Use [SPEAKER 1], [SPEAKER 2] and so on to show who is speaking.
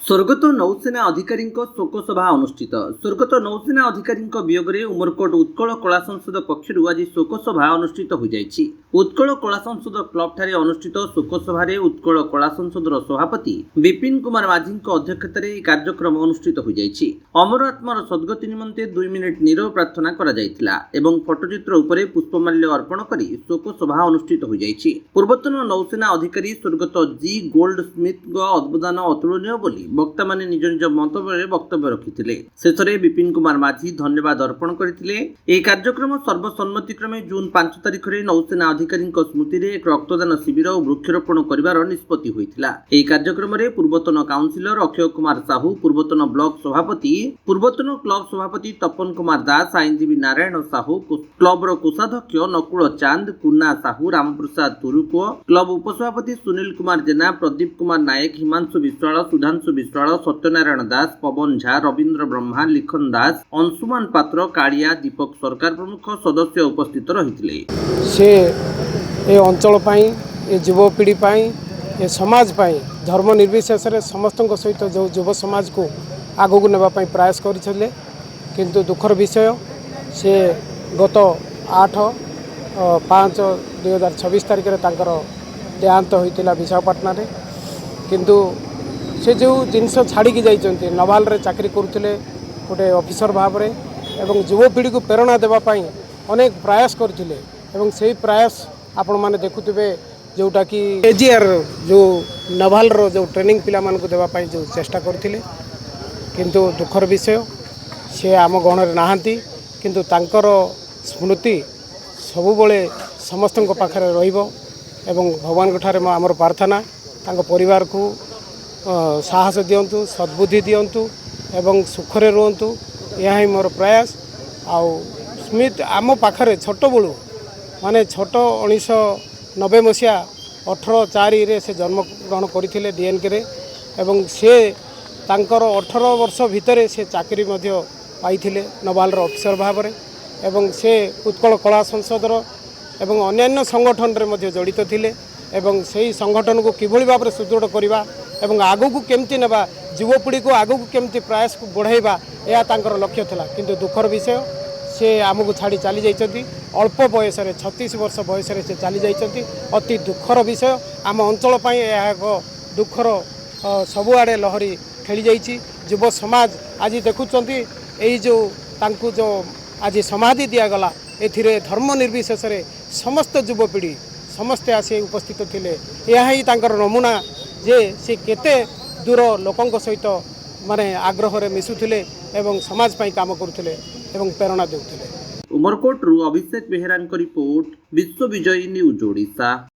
[SPEAKER 1] स्वर्गत नौसेना अधिकारी शोकसभा अनुष्ठित। स्वर्गत नौसेना अधिकारी वियोग में उमरकोट उत्कल कला संसद पक्षर आज शोकसभा अनुष्ठित हो जाएगी। उत्कल कला संसद क्लब ठारे अनुष्ठित शोकसभा उत्कल कला संसदर सभापति विपिन कुमार माझी अध्यक्षतार यह कार्यक्रम अनुष्ठित हो जाएगी। अमर आत्मार सद्गति निमंते 2 मिनिट नीरव प्रार्थना करा जायतिला एवं फटोचित्र उपरे पुष्पमाल्य अर्पण कर शोकसभा अनुष्ठित हो जाएगी। पूर्वतन नौसेना अधिकारी स्वर्गत जी गोल्ड स्मिथ अवदान अतुलनीय बोली वक्ता माने निज निज मंतव्य वक्तव्य रखिथिले। शेषरे विपिन कुमार माझी धन्यवाद अर्पण करथिले। एही कार्यक्रम सर्वसम्मतिक्रमे जून 5 तारिख रे नौसेना अधिकारी स्मृति रे एक रक्तदान शिविर और वृक्षरोपण करिवार निष्पत्ति होइथिला। एही कार्यक्रम रे पूर्वतन काउंसिलर अक्षय कुमार साहू, पूर्वतन ब्लॉक सभापति, पूर्वतन क्लब सभापति तपन कुमार दास, आईनजीवी नारायण साहू, क्लब रो कोषाध्यक्ष नकुल चांद, कुन्ना साहू, रामप्रसाद तुरुको, क्लब उपसभापति सुनील कुमार जेना, प्रदीप कुमार नायक, हिमांशु विश्वाल, सुधांशु विश्वाल, सत्यनारायण दास, पवन झा, रवींद्र ब्रह्मा, लिखन दास, अंशुमान पात्र, कालिया, दीपक सरकार प्रमुख सदस्य उपस्थित रही।
[SPEAKER 2] से ए अंचल पाई, ए युवपीढ़ी पाई, ए समाज पाई धर्म निर्विशेष समस्त सहित जो युव समाज को आगू नेबाई प्रयास करते, किंतु दुखर विषय से गत 8/5/2026 तारिख में देहांत होता विशाखापाटना रे। किंतु से जो जिनस छाड़ी जाइए नभाल रे चाकरी करुले गोटे ऑफिसर भाव में एवं युवपीढ़ी को प्रेरणा देवाई अनेक प्रयास करते से प्रयास आपण मैंने देखुवे जोटा कि एजीआर जो नभाल रो जो ट्रेनिंग पिला मानक देवाई जो चेष्टा करते, किंतु दुखर विषय से आम गणरे नहांती, किंतु तांकर स्मृति सबुबले समस्त पाखरे रहिबो एवं भगवान ठारे आमर प्रार्थना तांको परिवार को साहस दियंतु, सद्बुद्धि दियंतु एवं सुखरे रुहंतु, यह ही मोर प्रयास। आउ स्मिथ आम पाखरे छोट बलू माने छोट 1990 मसीहा 18/4 रे से जन्मग्रहण करथिले डीएनके रे एवं से तांकर 18 वर्ष भितर से चाकरी मध्य पाइथिले नवाल ऑफिसर भाव में एवं से उत्कल कला संसदर एवं अन्यान्य संगठन रे मध्य जड़ित थिले एवं सही संगठन को किभली भाव में सुदृढ़ करवा एवं आगू को केमती नेबा युवपीढ़ी को आगू को केमती प्रयास को बढ़ाइबा यह तांकर लक्ष्य थिला। किंतु दुखर विषय से आमको छाड़ी चली जाइछथि। अल्प बयस 36 वर्ष बयस से चली जाइछथि। अति दुखर विषय आम अंचल पाई यह एक दुखर सबुआड़े लहरी खेली जाइछि। युव समाज आज देखुचंती एई जो तांकु जो आज समाधि दियागला एथिरे धर्म निर्विशेष समस्त युवपीढ़ी समस्ते आसी उपस्थित थिले। यह ही तांकर नमूना जे से केते दूर लोकंक सहित माने आग्रह रे मिसुथिले एवं समाज पाई काम करुथिले एवं प्रेरणा देउथिले।
[SPEAKER 1] उमरकोट रु अभिषेक बेहेरा रिपोर्ट, विश्व विजयी न्यूज ओडिशा।